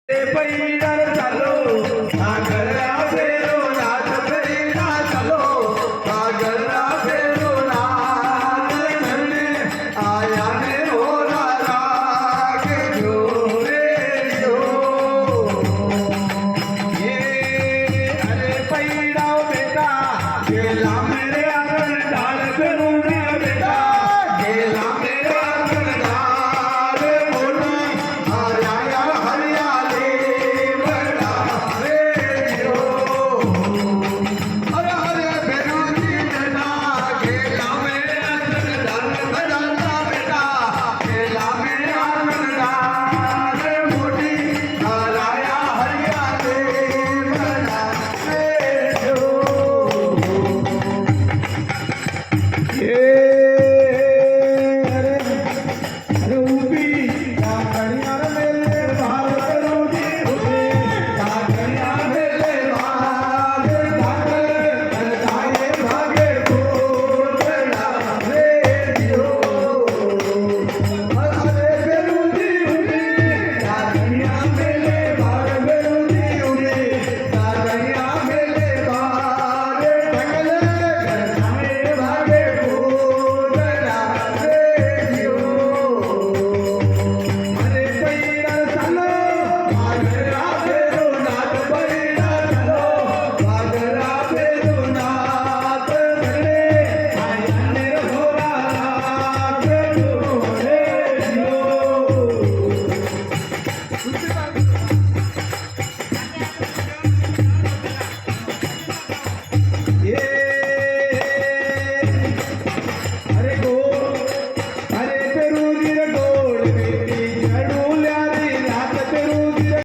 पैदल चालो सागरा फेरो नाथ पैदा चालो सागरा फेरो नाथ धरने आया ने हो राजा के जो रे जो ये अरे पैदा बेटा